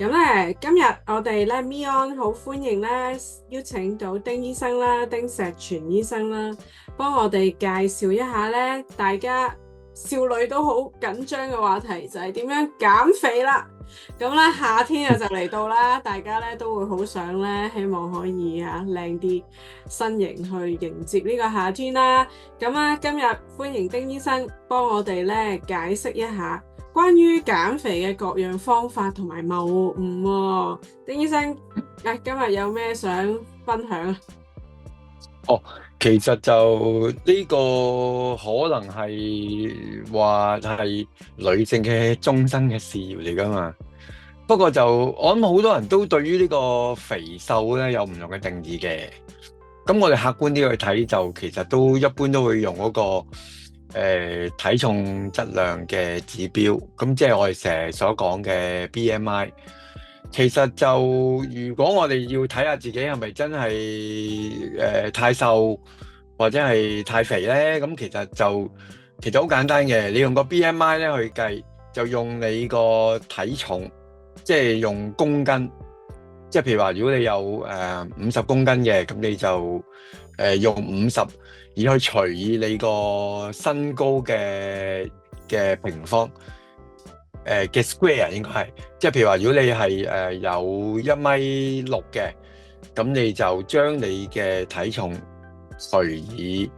咁咧，今日我哋咧 Mion 好歡迎咧邀請到丁醫生啦，丁石全醫生啦，幫我哋介紹一下咧，大家少女都好緊張嘅話題就係點樣減肥啦。咁咧夏天就嚟到啦，大家咧都會好想咧，希望可以靚啲身形去迎接呢個夏天啦。咁啊，今日歡迎丁醫生幫我哋咧解釋一下關於減肥嘅各樣方法同埋謬誤喎。丁醫生，今日有咩想分享啊？其實就呢個可能係話係女性嘅終身嘅事業嚟噶嘛。不過就我諗好多人都對於呢個肥瘦咧有唔同嘅定義嘅。咁我哋客觀啲去睇，就其實都一般都會用嗰體重質量嘅指標。咁即係我哋成日所講嘅 BMI。其實就如果我哋要睇下自己係咪真係太瘦或者係太肥咧，咁其實好簡單嘅。你用個 BMI 咧去計，就用你個體重，即係用公斤。即係譬如話，如果你有50公斤嘅，咁你就用50而去除以你個身高嘅平方。嘅 square 應該係，即係譬如話，如果你係有1米6嘅，咁你就將你嘅體重除以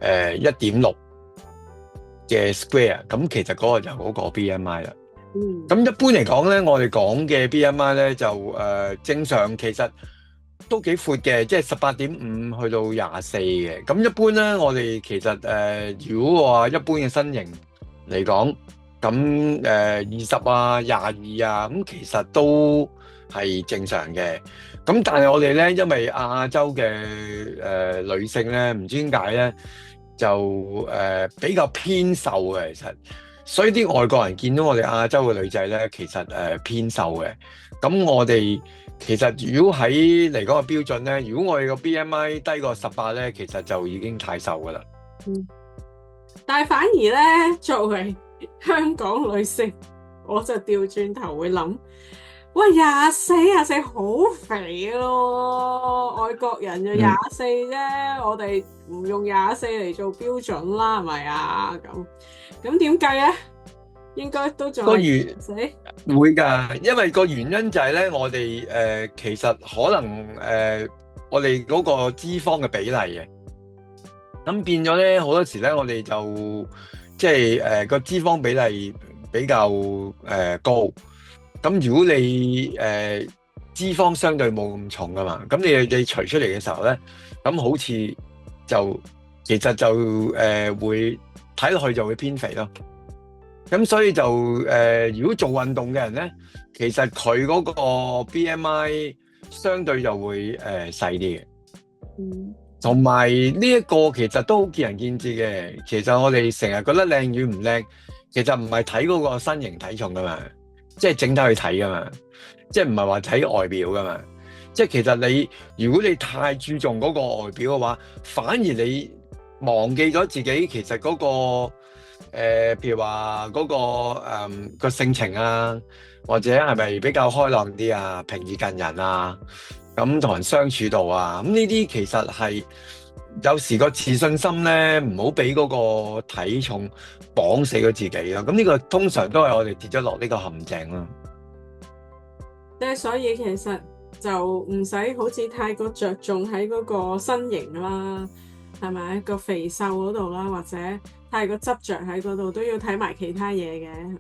1.6嘅 square，咁其實嗰個就嗰個 BMI 啦。咁一般嚟講咧，我哋講嘅 BMI 咧就正常，其實都幾闊嘅，即係18.5去到24嘅。咁一般咧，我哋其實如果話一般嘅身形嚟講，咁20啊、22啊，咁其實都係正常嘅。咁但係我哋咧，因為亞洲嘅女性咧，唔知點解咧，就比較偏瘦嘅，其實。所以啲外國人見到我哋亞洲嘅女仔咧，其實偏瘦嘅。咁我哋其實如果喺嚟講個標準咧，如果我哋個 BMI 低過18咧，其實就已經太瘦噶啦。但係反而咧，作為香港女性，我就調轉頭會諗，喂，廿四好肥咯，外國人就24啫，我哋唔用24嚟做標準啦，係咪啊？咁點計咧？應該都仲係死會㗎，因為個原因就係咧，我哋其實可能我哋嗰個脂肪嘅比例嘅，咁變咗咧好多時咧，我哋就即係個脂肪比例比較高。咁如果你脂肪相對冇咁重㗎嘛，咁你除出嚟嘅時候咧，咁好似就其實就會睇落去就會偏肥咯。咁所以就如果做運動嘅人咧，其實佢嗰個 BMI 相對就會細啲嘅。同埋呢一個其實都好見仁見智嘅。其實我哋成日覺得靚與唔靚，其實唔係睇嗰個身形體重噶嘛，即係整體去睇噶嘛，即係唔係話睇外表噶嘛。即係其實如果你太注重嗰個外表嘅話，反而你忘記咗自己其實嗰個譬如話嗰個性情啊，或者係咪比較開朗啲啊，平易近人啊，咁同人相處到啊，咁呢啲其實係有時個自信心咧，唔好俾嗰個體重綁死咗自己咯。咁呢個通常都係我哋跌咗落呢個陷阱咯。即係所以其實就唔使好似太過着重喺嗰個身形啦，係咪個肥瘦嗰度啦，或者太過執着喺嗰度，都要睇埋其他嘢嘅，係咪？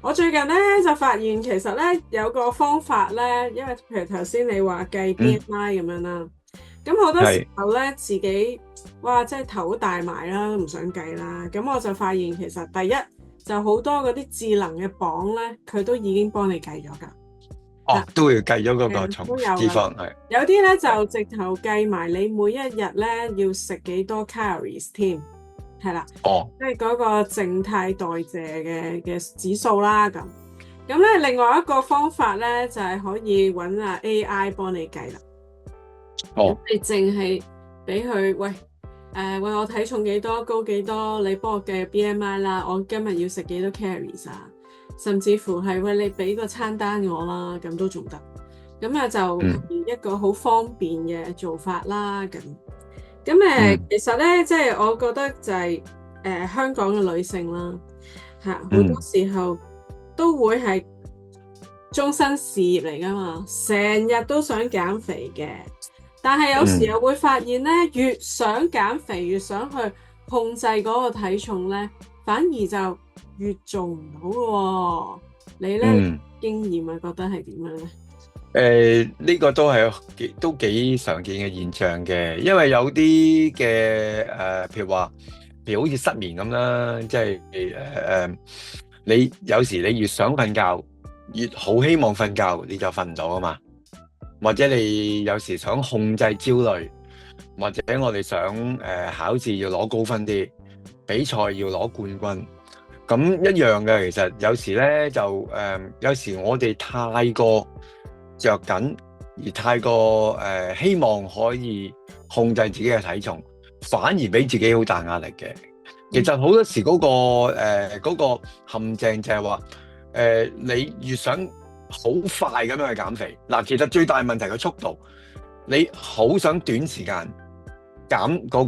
我最近咧就發現其實咧有個方法咧，因為譬如頭先你話計 BMI 咁樣啦，咁好多時候咧自己哇即係頭大埋啦，都唔想計啦。咁我就發現其實第一就好多嗰啲智能嘅磅咧，佢都已經幫你計咗㗎。都要計咗嗰個重脂肪係。有啲咧就直頭計埋你每一日咧要食幾多 calories 添，係啦，即係嗰個靜態代謝嘅指數啦。咁咧另外一個方法咧就係可以揾AI 幫你計啦。你淨係俾佢喂我體重幾多高幾多，你幫我計 BMI 啦，我今日要食幾多 calories 啊？甚至乎係喂你俾個餐單我啦，咁都仲得。咁啊就嗯係一個好方便嘅做法啦。咁嗯其實咧，即係我覺得就係香港嘅女性啦，好多嗯時候都會係終身事業嚟噶嘛，成日都想減肥嘅，但係有時嗯。又會發現咧，越想減肥，越想去控制嗰個體重咧，反而就越做唔到喎。你咧，嗯，經驗啊，覺得係點樣咧？呢個都幾常見嘅現象嘅，因為有啲嘅譬如好似失眠咁啦，即係你有時你越想瞓覺，越好希望瞓覺，你就瞓唔到啊嘛。或者你有時想控制焦慮，或者我哋想考試要攞高分啲，比賽要攞冠軍。咁一樣嘅，其實有時咧就有時我哋太過着緊，而太過希望可以控制自己嘅體重，反而俾自己好大壓力嘅。其實好多時嗰個陷阱就係話你越想好快咁樣去減肥，嗱，其實最大問題嘅速度，你好想短時間減嗰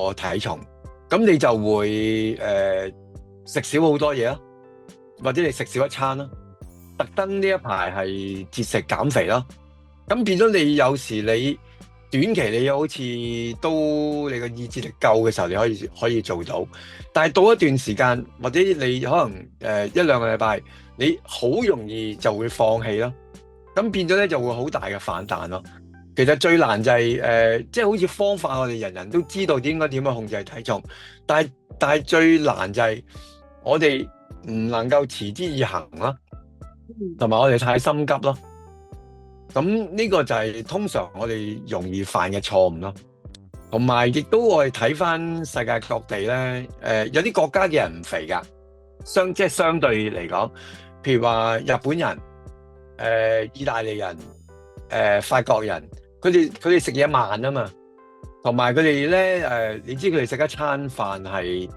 個體重，咁你就會食少好多嘢咯，或者你食少一餐咯，特登呢一排係節食減肥咯，咁變咗你有時你短期你好似都你個意志力夠嘅時候，你可以做到，但係到一段時間或者你可能一兩個禮拜，你好容易就會放棄咯，咁變咗咧就會好大嘅反彈咯。其實最難就係即係好似方法，我哋人人都知道應該點樣控制體重，但係最難就係我哋唔能夠持之以恆啦，同埋我哋太心急咯。咁呢個就係通常我哋容易犯嘅錯誤咯。同埋亦都我哋睇翻世界各地咧，有啲國家嘅人唔肥噶，即係相對嚟講，譬如話日本人、意大利人、法國人，佢哋食嘢慢啊嘛，同埋佢哋咧你知佢哋食一餐飯係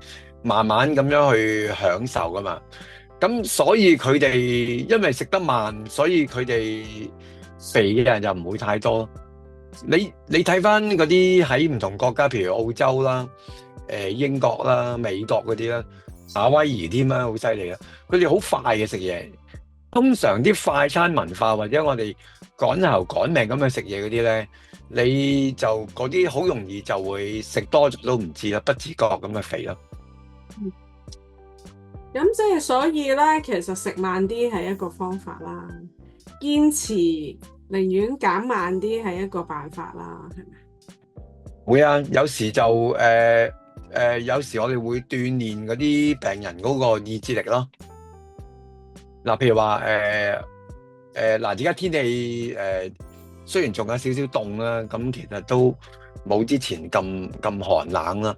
慢慢咁樣去享受噶嘛，咁所以佢哋因為食得慢，所以佢哋肥嘅人就唔會太多。你睇翻嗰啲喺唔同國家，譬如澳洲啦、英國啦、美國嗰啲啦、夏威夷添啦，好犀利啊！佢哋好快嘅食嘢。通常啲快餐文化或者我哋趕頭趕命咁去食嘢嗰啲咧，你就嗰啲好容易就會食多咗都唔知啦，不自覺咁嘅肥咯。咁即係所以咧，其實食慢啲係一個方法啦，堅持寧願減慢啲係一個辦法啦，係咪？會啊，有時就有時我哋會鍛鍊嗰啲病人嗰個意志力咯。嗱，譬如話嗱，而家天氣雖然仲有少少凍啦，咁其實都冇之前咁寒冷啦。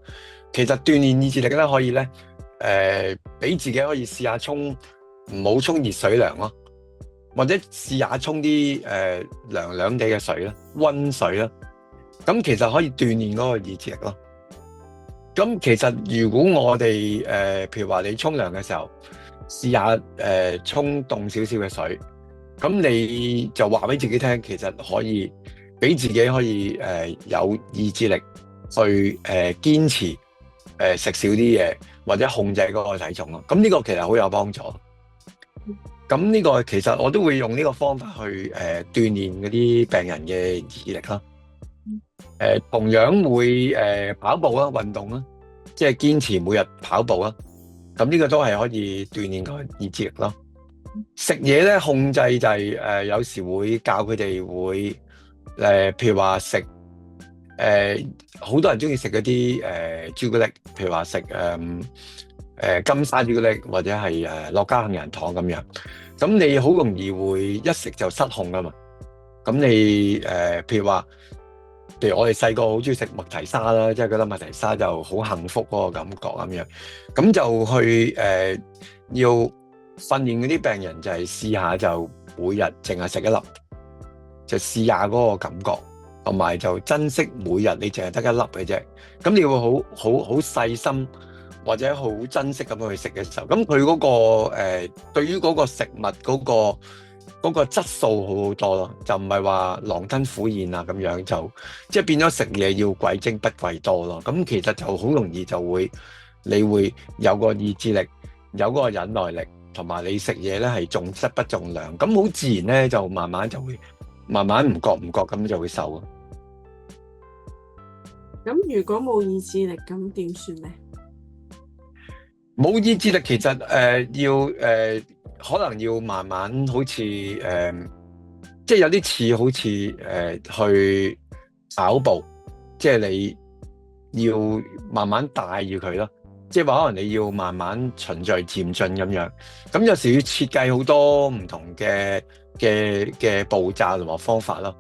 其實鍛鍊意志力咧，可以咧俾自己可以試下沖，唔好沖熱水涼咯，或者試下沖啲涼涼地嘅水啦，溫水啦。咁其實可以鍛鍊嗰個意志力咯。咁其實如果我哋譬如話你沖涼嘅時候，試下沖凍少少嘅水，咁你就話俾自己聽，其實可以俾自己可以有意志力去堅持食少啲嘢，或者控制嗰個體重咯。咁呢個其實好有幫助。咁呢個其實我都會用呢個方法去鍛鍊嗰啲病人嘅意志力咯。同樣會跑步啦，運動啦，即係堅持每日跑步啦。咁呢個都係可以鍛鍊個意志力咯。食嘢咧控制就係有時會教佢哋會譬如話食好多人中意食嗰啲朱古力，譬如話食金沙朱古力或者係樂家杏仁糖咁樣。咁你好容易會一食就失控㗎嘛。咁你譬如我哋細個好中意食麥提沙啦，即係覺得麥提沙就好幸福嗰個感覺咁樣，咁就去要訓練嗰啲病人就係試下就每日淨係食一粒，就試下嗰個感覺，同埋就珍惜每日你淨係得一粒嘅啫。咁你會好細心或者好珍惜咁樣去食嘅時候，咁佢嗰個對於嗰個食物嗰個質素好好多咯，就唔係話狼吞虎咽啊咁樣，就即係變咗食嘢要貴精不貴多咯。咁其實就好容易就會你會有個意志力，有嗰個忍耐力，同埋你食嘢咧係重質不重量，咁好自然咧就慢慢唔覺咁就會瘦啊。咁如果冇意志力，咁點算咧？冇意志力其實可能要慢慢好似即係有啲似好似去跑步，即係你要慢慢帶住佢咯。即係話可能你要慢慢循序漸進咁樣，咁有時要設計好多唔同嘅步驟同埋方法咯。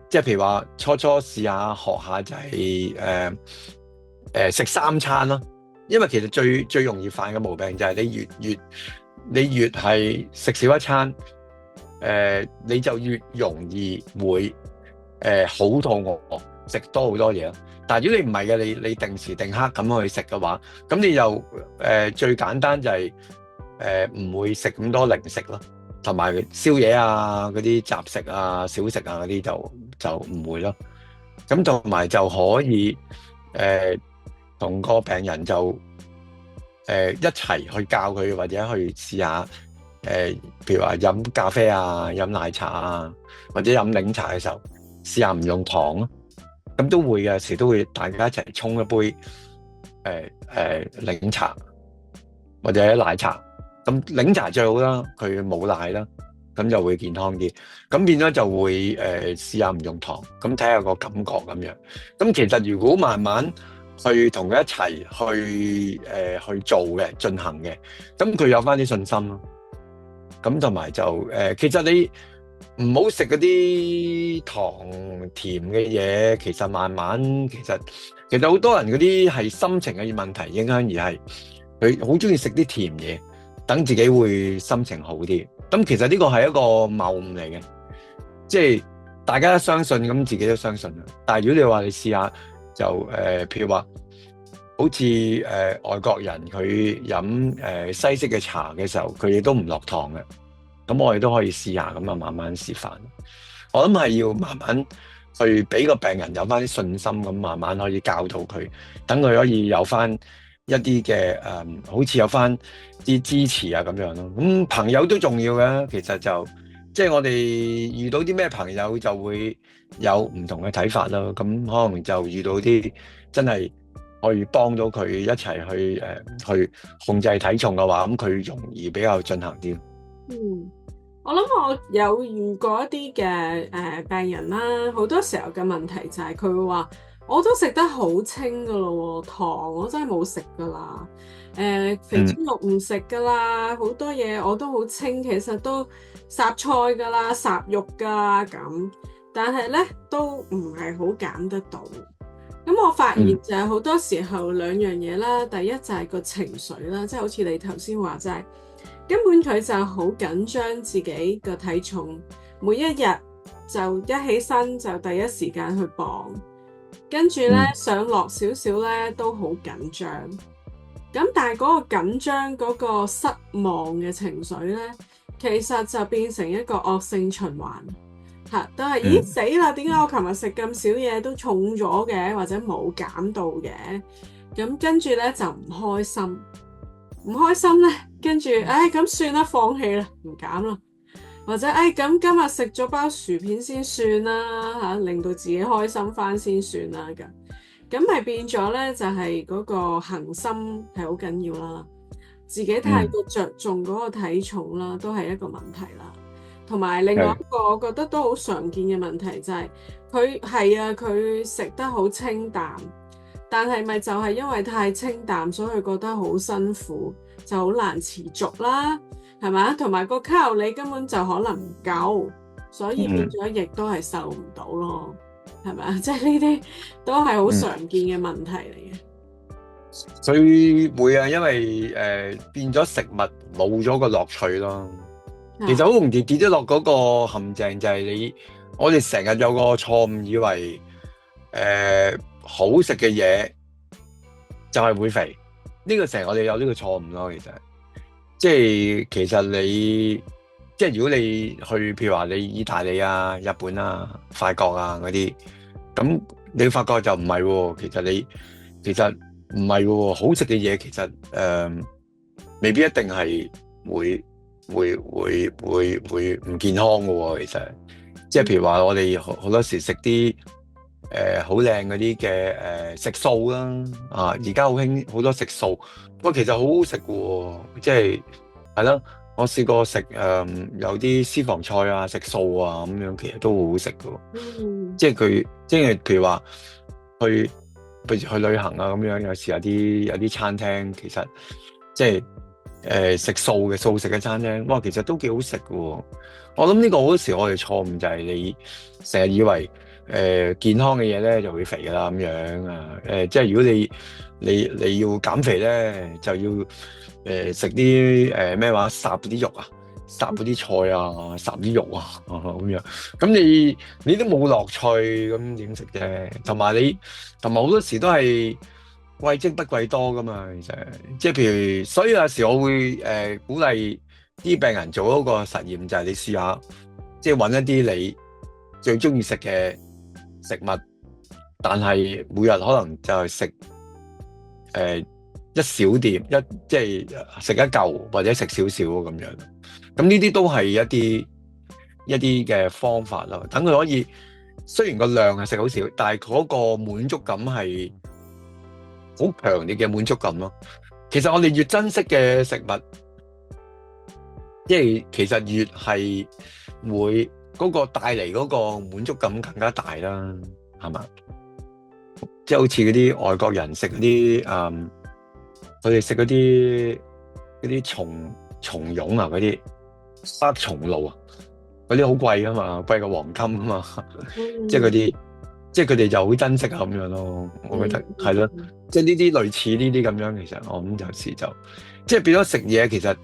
即係譬如話初試下學下就係食三餐咯。因為其實最容易犯嘅毛病就係你越係食少一餐，你就越容易會好肚餓，食多好多嘢咯。但係如果你唔係嘅，你定時定刻咁去食嘅話，咁你又最簡單就係唔會食咁多零食咯，同埋宵夜啊嗰啲雜食啊小食啊嗰啲就唔會咯。咁同埋就可以同個病人就一齊去教佢，或者去試下譬如話飲咖啡啊、飲奶茶啊，或者飲檸茶嘅時候，試下唔用糖咯。咁都會嘅，有時都會大家一齊沖一杯檸茶或者奶茶。咁檸茶最好啦，佢冇奶啦，咁就會健康啲。咁變咗就會試下唔用糖，咁睇下個感覺咁樣。咁其實如果慢慢去同佢一齊去做嘅進行嘅，咁佢有翻啲信心咯。咁同埋就其實你唔好食嗰啲糖甜嘅嘢，其實慢慢其實好多人嗰啲係心情嘅問題影響，而係佢好中意食啲甜嘢，等自己會心情好啲。咁其實呢個係一個謬誤嚟嘅，即係大家都相信，咁自己都相信。但係如果你話你試下，就譬如話，好似外國人佢飲西式嘅茶嘅時候，佢哋都唔落糖嘅。咁我哋都可以試下咁啊，慢慢示範。我諗係要慢慢去俾個病人有翻啲信心，咁慢慢可以教導佢，等佢可以有翻一啲嘅好似有翻啲支持啊咁樣咯。咁朋友都重要嘅，其實就即係我哋遇到啲咩朋友就會有唔同嘅睇法咯。咁可能就遇到啲真係可以幫到佢一齊去控制體重嘅話，咁佢容易比較進行啲。我諗我有遇過一啲嘅病人啦，好多時候嘅問題就係佢會話，我都食得好清噶咯，糖我真係冇食噶啦，肥豬肉唔食噶啦，好多嘢我都好清，其實都霎菜噶啦，霎肉噶咁，但係咧都唔係好減得到。咁我發現就係好多時候兩樣嘢啦，第一就係個情緒啦，即係好似你頭先話齋。根本佢就好緊張自己個體重，每一日就一起身就第一時間去磅，跟住咧上落少少咧都好緊張。咁但係嗰個緊張嗰個失望嘅情緒咧，其實就變成一個惡性循環嚇，都係咦死啦！點解我琴日食咁少嘢都重咗嘅，或者冇減到嘅？咁跟住咧就唔開心。唔開心咧，跟住咁算啦，放棄啦，唔減啦，或者咁今日食咗包薯片先算啦嚇，令到自己開心翻先算啦咁咪變咗咧，就係嗰個恆心係好緊要啦，自己太過着重嗰個體重啦，都係一個問題啦。同埋另外一個我覺得都好常見嘅問題就係佢食得好清淡。但係咪就係因為太清淡，所以佢覺得好辛苦，就好難持續啦，係咪？同埋個卡路里根本就可能唔夠，所以變咗亦都係瘦唔到咯，係咪啊？即係呢啲都係好常見嘅問題嚟嘅。所以會啊，因為變咗食物冇咗個樂趣咯。其實好容易跌咗落嗰個陷阱，就係我哋成日有個錯誤，以為好食嘅嘢就係會肥，呢個成日我哋有呢個錯誤咯，其實你即係如果你去譬如話你意大利啊、日本啊、法國啊嗰啲，咁你發覺就唔係喎，其實唔係喎，好食嘅嘢其實未必一定係會唔健康嘅喎，其實即係譬如話我哋好多時食啲好靚嗰啲嘅食素啦，而家好興好多食素，不過其實好好食嘅喎，即係啦，我試過食有啲私房菜啊，食素啊咁樣，其實都好好食嘅喎，即係譬如話去旅行啊咁樣，有時有啲餐廳其實即係食素食嘅餐廳，哇，其實都幾好食嘅喎。我諗呢個好多時我哋錯誤就係你成日以為健康嘅嘢咧就會肥㗎啦咁樣啊，即係如果你要減肥咧，就要食啲咩話烚嗰啲肉啊，烚嗰啲菜啊，烚啲肉啊咁樣，咁你都冇樂趣，咁點食啫？同埋好多時都係貴精不貴多噶嘛，其實即係譬如，所以有時我會鼓勵啲病人做嗰個實驗，就係你試下，即係揾一啲你最中意食嘅食物，但係每日可能就係食一小碟，即係食一嚿或者食少少咁樣。咁呢啲都係一啲嘅方法咯。等佢可以雖然個量係食好少，但係嗰個滿足感係好強烈嘅滿足感咯。其實我哋越珍惜嘅食物，即係其實越係會嗰個帶嚟嗰個滿足感更加大啦，係嘛？即係好似嗰啲外國人食嗰啲佢哋食嗰啲松茸啊，嗰啲黑松露啊，嗰啲好貴噶嘛，貴過黃金噶嘛，即係嗰啲，即係佢哋就好珍惜咁樣咯。我覺得係咯，即係呢啲類似呢啲咁樣，其實我諗有時就即係變咗食嘢，其實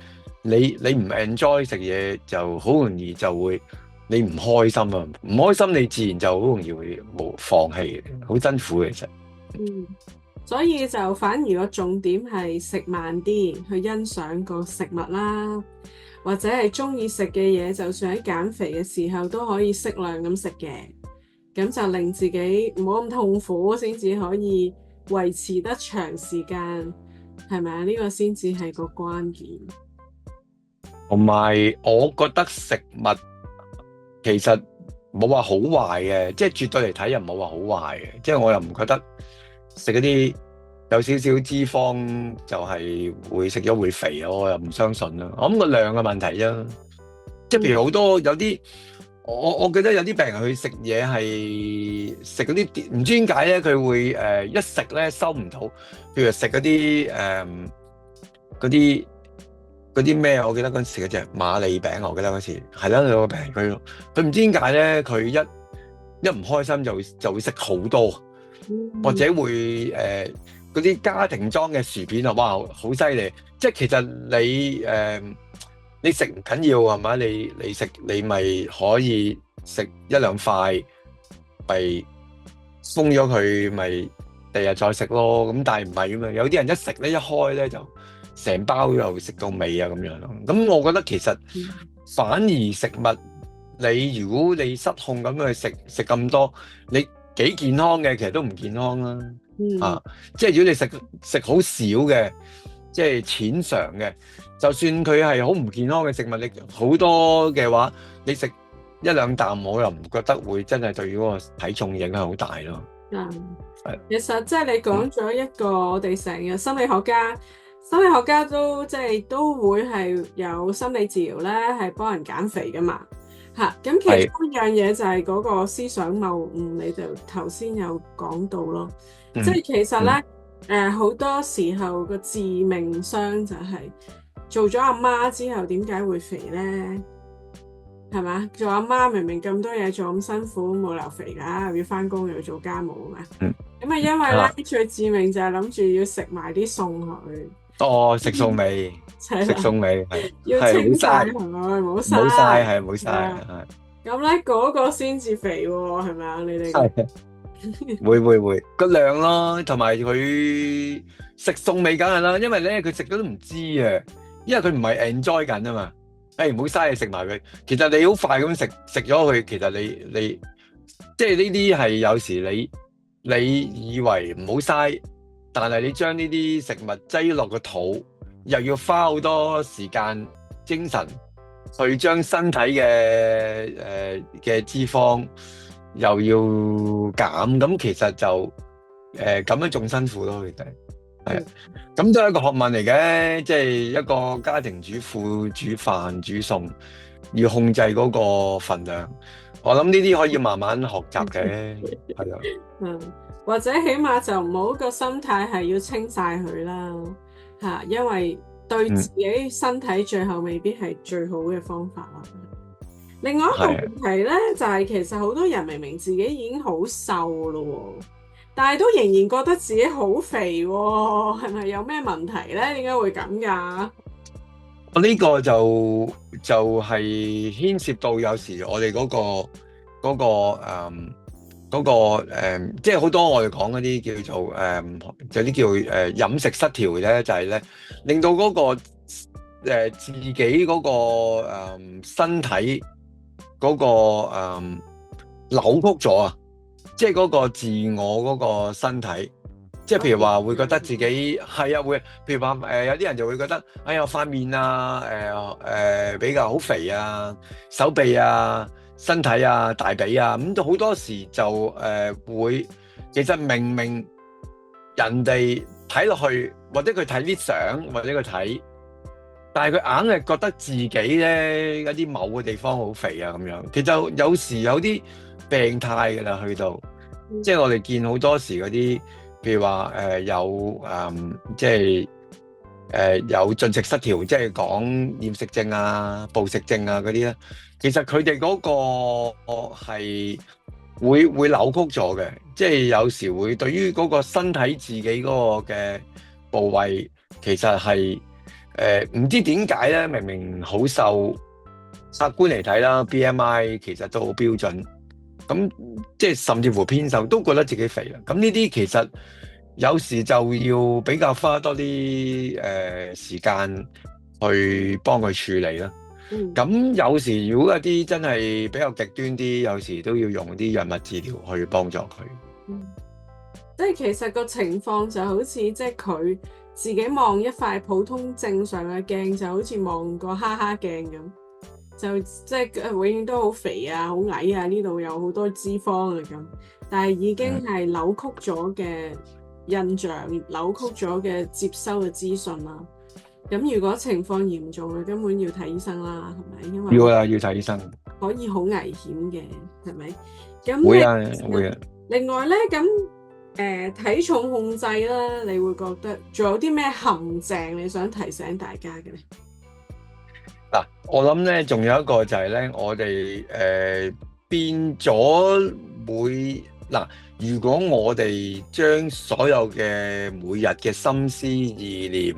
你唔 enjoy 食嘢，就好容易就會你唔開心啊，唔開心你自然就好容易會冇放棄嘅，好辛苦嘅其實。所以就反而個重點係食慢啲，去欣賞個食物啦，或者係中意食嘅嘢，就算喺減肥嘅時候都可以適量咁食嘅，咁就令自己唔好咁痛苦，先至可以維持得長時間，係咪啊？呢個先至係個關鍵。同埋我覺得食物其實冇話好壞嘅，即係絕對嚟睇又冇話好壞嘅，即係我又唔覺得食嗰啲有少少脂肪就係會食咗會肥，我又唔相信啦。我諗個量嘅問題啫，即係譬如好多有啲我記得有啲病人去食嘢係食嗰啲唔知點解咧，佢會一食咧收唔到，譬如食嗰啲咩，我記得嗰陣時嗰隻馬利餅，我記得嗰時係啦，有個病佢唔知點解咧，佢一唔開心就會食好多，或者會嗰啲家庭裝嘅薯片啊，哇，好犀利！即係其實你食唔緊要係嘛？你食你咪可以食一兩塊，咪封咗佢，咪第日再食咯。咁但係唔係啊嘛？有啲人一食咧，一開咧就成包又食到尾啊咁樣咯。咁我覺得其實反而食物，如果你失控咁去食咁多，你幾健康嘅，其實都唔健康啦。即係如果你食好少嘅，即係淺嘗嘅，就算佢係好唔健康嘅食物，你好多嘅話，你食一兩啖，我又唔覺得會真係對嗰個體重影響好大咯。其實即係你講咗一個我哋成日心理學家都即係都會係有心理治療咧，係幫人減肥噶嘛。咁其中一樣嘢就係嗰個思想謬誤，你就頭先有講到咯。即係其實咧，好多時候個致命傷就係做咗阿媽之後點解會肥咧？係嘛？做阿媽明明咁多嘢做咁辛苦，冇理由肥㗎，要翻工又要做家務啊嘛。咁啊，因為咧最致命就係諗住要食埋啲餸去。食餸味，食餸味係要清晒係咪？冇嘥，冇嘥。咁咧嗰個先至肥喎，係咪啊？你哋會個量咯，同埋佢食餸味梗係啦，因為咧佢食咗都唔知啊，因為佢唔係 enjoy 緊啊嘛。唔好嘥嘢食埋佢。其實你好快咁食咗佢，其實你即係呢啲係有時你以為唔好嘥，但係你將呢啲食物擠落個肚，又要花好多時間精神去將身體嘅脂肪又要減，咁其實就咁樣仲辛苦咯，其實係咁都係一個學問嚟嘅，即係一個家庭主婦煮飯煮餸要控制嗰個份量，我諗呢啲可以慢慢學習嘅，係啊，或者起碼就唔好個心態係要清晒佢啦，因為對自己身體最後未必係最好嘅方法啦。另外一個問題咧，就係其實好多人明明自己已經好瘦咯，但係都仍然覺得自己好肥喎，係咪有咩問題咧？點解會咁㗎？我呢個就係牽涉到有時我哋即係好多我哋講嗰啲叫做有啲叫飲食失調咧，就係咧令到嗰個自己嗰個身體嗰個扭曲咗啊！即係嗰個自我嗰個身體，即係譬如話會覺得自己係啊，會譬如話有啲人就會覺得哎呀塊面啊比較好肥啊，手臂啊、身體啊、大髀啊，咁好多時就會其實明明人哋睇落去，或者佢睇啲相，或者佢睇，但係佢硬係覺得自己咧一啲某個地方好肥啊咁樣，其實有時有啲病態㗎啦，去到即係我哋見好多時嗰啲，譬如話有進食失調，即係講厭食症啊、暴食症啊嗰啲咧，其實佢哋嗰個係會扭曲咗嘅，即係有時會對於嗰個身體自己嗰個嘅部位，其實係唔知點解咧，明明好瘦，客觀嚟睇啦 ，BMI 其實都好標準，咁即係甚至乎偏瘦都覺得自己肥啦。咁呢啲其實有時就要比較花多啲時間去幫佢處理啦。咁有時如果一啲真係比較極端啲，有時都要用啲藥物治療去幫助佢。即係其實個情況就好似即係佢自己望一塊普通正常嘅鏡，就好似望個哈哈鏡咁，就即係永遠都好肥啊、好矮啊，呢度有好多脂肪啊咁，但係已經係扭曲咗嘅印象、扭曲咗嘅接收嘅資訊啦。咁如果情況嚴重嘅，根本要睇醫生啦，係咪？因為要睇醫生，可以好危險嘅，係咪？咁會啊。另外咧，咁體重控制啦，你會覺得仲有啲咩陷阱你想提醒大家嘅咧？嗱，我諗咧，仲有一個就係咧，我哋變咗嗱，如果我哋將所有嘅每日嘅心思意念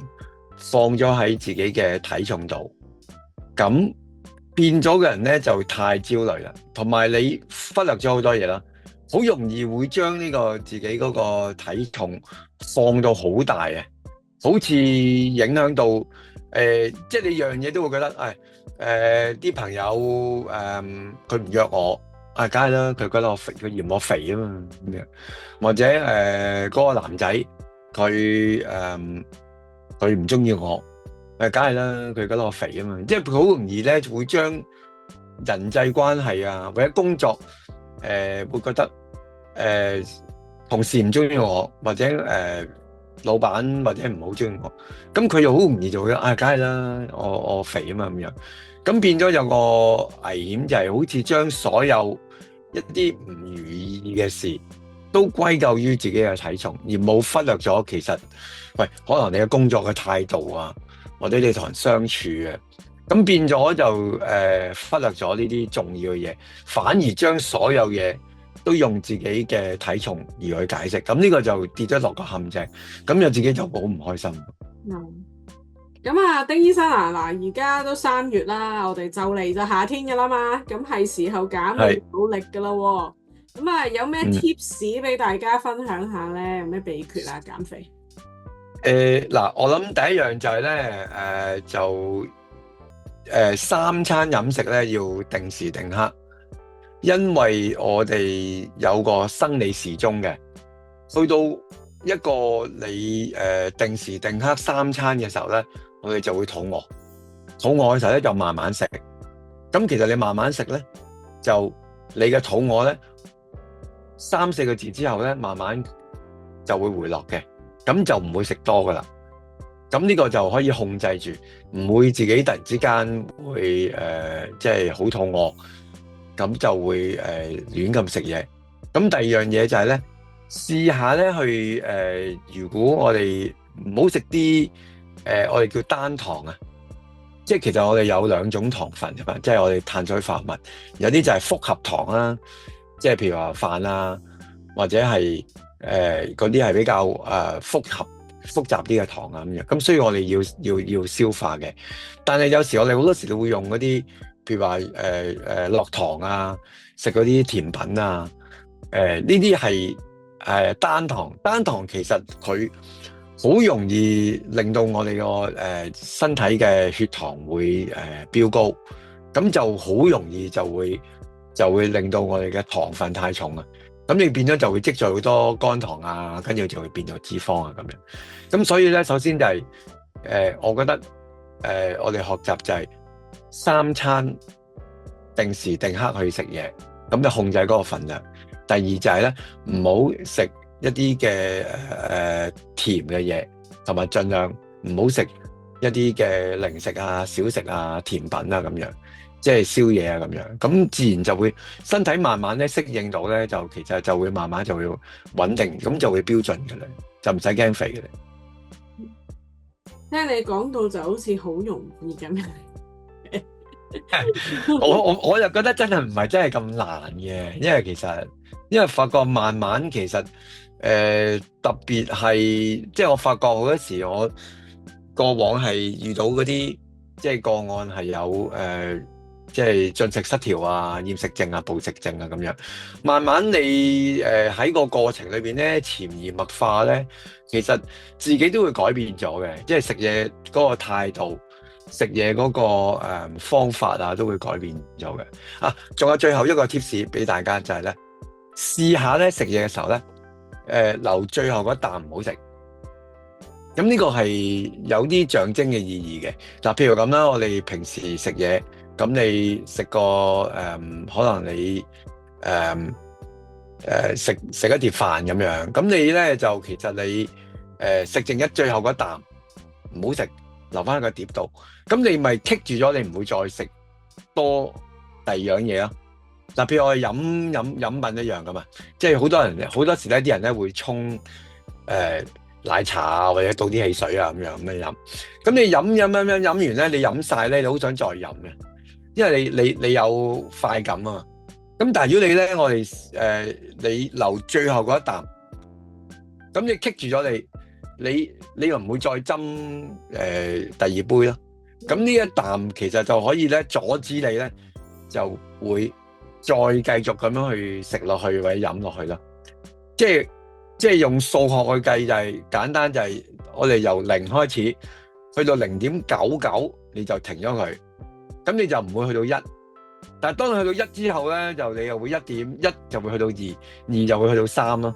放咗喺自己嘅體重度，咁變咗嘅人咧就太焦慮啦，同埋你忽略咗好多嘢啦，好容易會將呢個自己嗰個體重放到好大啊，好似影響到即係你樣嘢都會覺得啲朋友佢唔約我。梗係啦，佢覺得我肥，佢嫌我肥啊嘛咁樣，或者嗰個男仔佢唔中意我，梗係啦，佢覺得我肥啊嘛，即係佢好容易咧會將人際關係啊或者工作會覺得同事唔中意我，或者老闆或者唔好中意我，咁佢又好容易就會梗係啦，我肥啊嘛咁樣，咁變咗有個危險就係好似將所有一啲唔如意嘅事都歸咎於自己嘅體重，而冇忽略咗其實，可能你嘅工作嘅態度啊，或者你同人相處啊，咁變咗就忽略咗呢啲重要嘅嘢，反而將所有嘢都用自己嘅體重而去解釋，咁呢個就跌咗落個陷阱，咁就自己就好唔開心。咁啊，丁醫生啊，嗱，而家都3月啦，我哋就嚟就夏天噶啦嘛，咁係時候減肥努力噶啦喎。咁啊，有咩嗯，tips 俾大家分享下咧？有咩秘訣啊？減肥？嗱，我諗第一樣就係咧，三餐飲食咧要定時定刻，因為我哋有個生理時鐘嘅，去到一個你定時定刻三餐嘅時候咧，我哋就會肚餓，肚餓嘅時候咧就慢慢食。咁其實你慢慢食咧，就你嘅肚餓咧3、4個字之後咧，慢慢就會回落嘅，咁就唔會食多噶啦。咁呢個就可以控制住，唔會自己突然之間會即係好肚餓，咁就會亂咁食嘢。咁第二樣嘢就係咧，試下咧去如果我哋唔好食啲我哋叫單糖啊，即係其實我哋有2種糖分嘅嘛，即係我哋碳水化合物，有啲就係複合糖啦，即係譬如話飯啊，或者係嗰啲係比較複雜啲嘅糖啊咁樣，咁所以我哋要消化嘅。但係有時我哋好多時都會用嗰啲，譬如話落糖啊，食嗰啲甜品啊，呢啲係單糖。單糖其實佢好容易令到我哋個身體嘅血糖會飆高，咁就好容易就會令到我哋嘅糖分太重啊。咁你變咗就會積聚好多肝糖啊，跟住就會變咗脂肪啊咁樣。咁所以咧，首先就係我覺得我哋學習就係三餐定時定刻去食嘢，咁就控制嗰個份量。第二就係咧，唔好食一啲嘅甜嘅嘢，同埋盡量唔好食一啲嘅零食啊、小食啊、甜品啊咁樣。即係宵夜啊咁樣，咁自然就會身體慢慢咧適應到咧，就其實就會慢慢就會穩定，咁就會標準嘅啦，就唔使驚肥嘅啦。聽你講到就好似好容易咁樣。我又覺得真係唔係真係咁難嘅，因為發覺慢慢其實特別係即係我發覺好多時我過往係遇到嗰啲即係個案係有即係進食失調啊、厭食症啊、暴食症啊咁樣，慢慢你喺個過程裏邊咧潛移默化咧，其實自己都會改變咗嘅，即係食嘢嗰個態度、食嘢嗰個方法啊，都會改變咗嘅。啊，仲有最後一個 tips 俾大家就係咧，試下咧食嘢嘅時候咧，留最後嗰一啖唔好食。咁呢個係有啲象徵嘅意義嘅。嗱，譬如咁啦，我哋平時食嘢。咁你食個可能你食一碟飯咁樣，咁你咧就其實你食剩最後嗰啖唔好食，留翻喺個碟度，咁你咪棘住咗，你唔會再食多第二樣嘢咯。嗱，譬如我哋飲品一樣噶嘛，即係好多時咧啲人咧會沖奶茶啊，或者倒啲汽水啊咁樣飲，咁你飲完咧，你飲晒咧，你好想再飲嘅。因為你有快感啊嘛，咁但係如果你咧，我哋你留最後嗰一啖，咁你棘住咗你又唔會再斟第二杯咯，咁呢一啖其實就可以咧阻止你咧就會再繼續咁樣去食落去或者飲落去咯，即係用數學去計就係簡單，就係我哋由0開始去到0.99你就停咗佢。咁你就唔會去到1，但係當你去到1之後咧，就你又會1.1就會去到2就會去到3咯。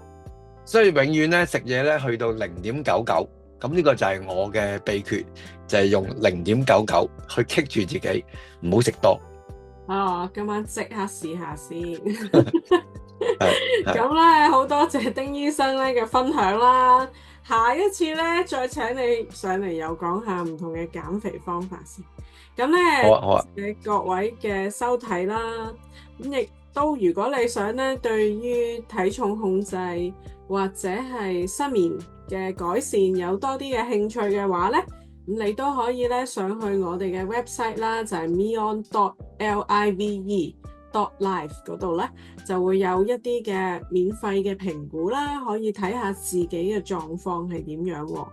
所以永遠咧食嘢咧去到0.99，咁呢個就係我嘅秘訣，就係用0.99去棘住自己，唔好食多。哦，今晚即刻試下先。係咁咧，好多謝丁醫生咧嘅分享啦。下一次咧，再請你上嚟又講下唔同嘅減肥方法先。咁咧，好啊，各位嘅收睇啦。咁亦都，如果你想咧，對於體重控制或者係失眠嘅改善有多啲嘅興趣嘅話咧，咁你都可以咧上去我哋嘅 website 啦，就係 meon.live.life 嗰度咧，就會有一啲嘅免費嘅評估啦，可以睇下自己嘅狀況係點樣喎。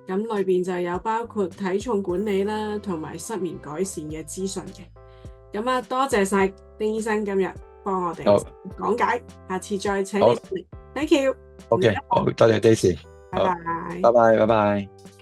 咁裏邊就有包括體重管理啦，同埋失眠改善嘅資訊嘅。咁啊，多謝晒丁醫生今日幫幫我哋好講解。下次再請你好上嚟。Thank you。 ，OK，好，多謝 Daisy，好，拜拜。拜拜，拜拜。